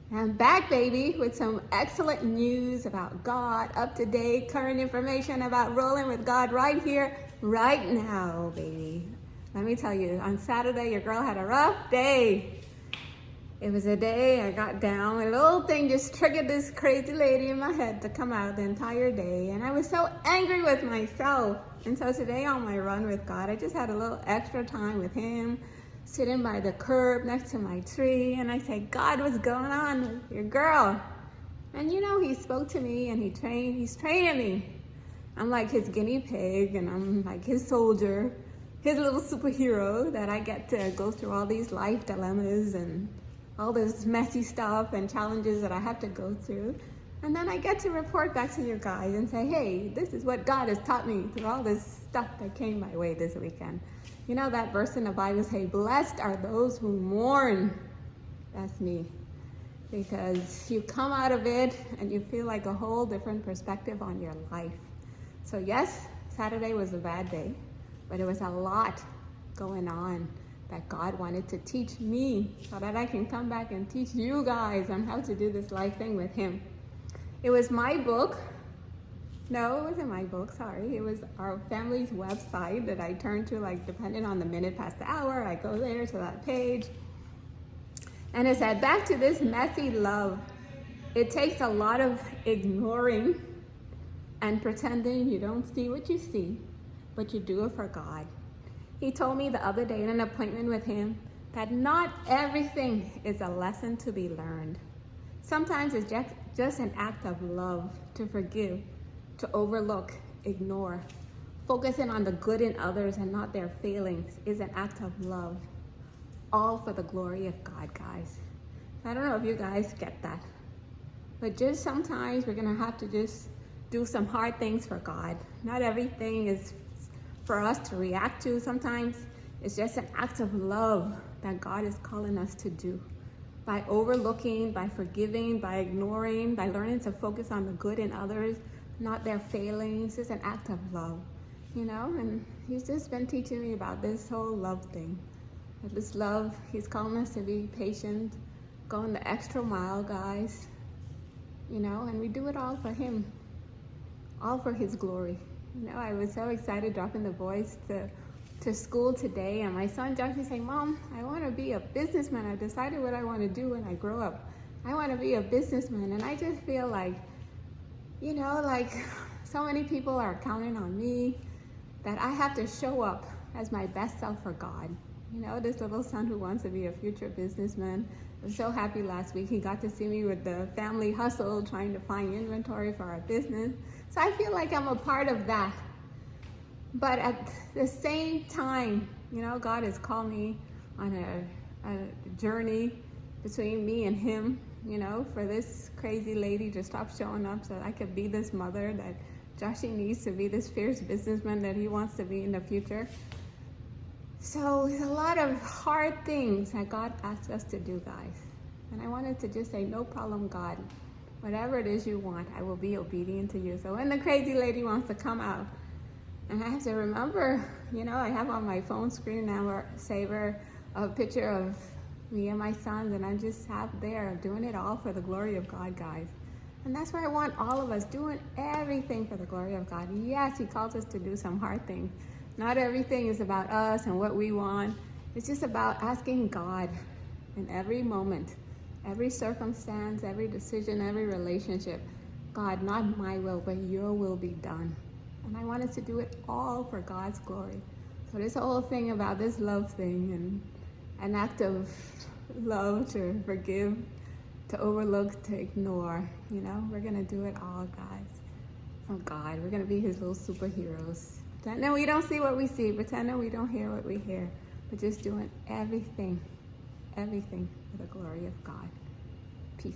I'm back, baby, with some excellent news about God, up-to-date, current information about rolling with God right here, right now, baby. Let me tell you, on Saturday, your girl had a rough day. It was a day I got down. A little thing just triggered this crazy lady in my head to come out the entire day. And I was so angry with myself. And so today on my run with God, I just had a little extra time with him, sitting by the curb next to my tree. And I said, God, what's going on with your girl? And you know, he spoke to me and he's training me. I'm like his guinea pig and I'm like his soldier, his little superhero that I get to go through all these life dilemmas and all this messy stuff and challenges that I have to go through. And then I get to report back to you guys and say, hey, this is what God has taught me through all this stuff that came my way this weekend. You know that verse in the Bible says, blessed are those who mourn. That's me. Because you come out of it and you feel like a whole different perspective on your life. So yes, Saturday was a bad day, but it was a lot going on that God wanted to teach me so that I can come back and teach you guys on how to do this life thing with him. It was my book. No, it wasn't my book, sorry. It was our family's website that I turned to, like, depending on the minute past the hour, I go there to that page. And it said, back to this messy love. It takes a lot of ignoring and pretending you don't see what you see, but you do it for God. He told me the other day in an appointment with him that not everything is a lesson to be learned. Sometimes it's just an act of love to forgive, to overlook, ignore. Focusing on the good in others and not their failings is an act of love. All for the glory of God, guys. I don't know if you guys get that. But just sometimes we're going to have to just do some hard things for God. Not everything is for us to react to. Sometimes it's just an act of love that God is calling us to do. By overlooking, by forgiving, by ignoring, by learning to focus on the good in others, not their failings. It's an act of love, you know? And he's just been teaching me about this whole love thing. This love, he's calling us to be patient, going the extra mile, guys, you know? And we do it all for him, all for his glory. You know, I was so excited dropping the boys to school today, and my son Joshua saying, Mom, I want to be a businessman. I've decided what I want to do when I grow up. I want to be a businessman. And I just feel like, you know, like so many people are counting on me that I have to show up as my best self for God. You know, this little son who wants to be a future businessman. I was so happy last week. He got to see me with the family hustle, trying to find inventory for our business. So I feel like I'm a part of that. But at the same time, you know, God has called me on a journey between me and him, you know, for this crazy lady to stop showing up so I could be this mother that Joshie needs to be, this fierce businessman that he wants to be in the future. So there's a lot of hard things that God asks us to do, guys. And I wanted to just say, no problem, God. Whatever it is you want, I will be obedient to you. So when the crazy lady wants to come out, and I have to remember, you know, I have on my phone screen now saver a picture of me and my sons, and I just have there doing it all for the glory of God, guys. And that's where I want all of us doing everything for the glory of God. Yes, he calls us to do some hard things. Not everything is about us and what we want. It's just about asking God in every moment, every circumstance, every decision, every relationship. God, not my will, but your will be done. And I wanted to do it all for God's glory. So this whole thing about this love thing and an act of love to forgive, to overlook, to ignore, you know, we're going to do it all, guys, for God. We're going to be his little superheroes. Pretending we don't see what we see, pretending we don't hear what we hear, but just doing everything for the glory of God. Peace.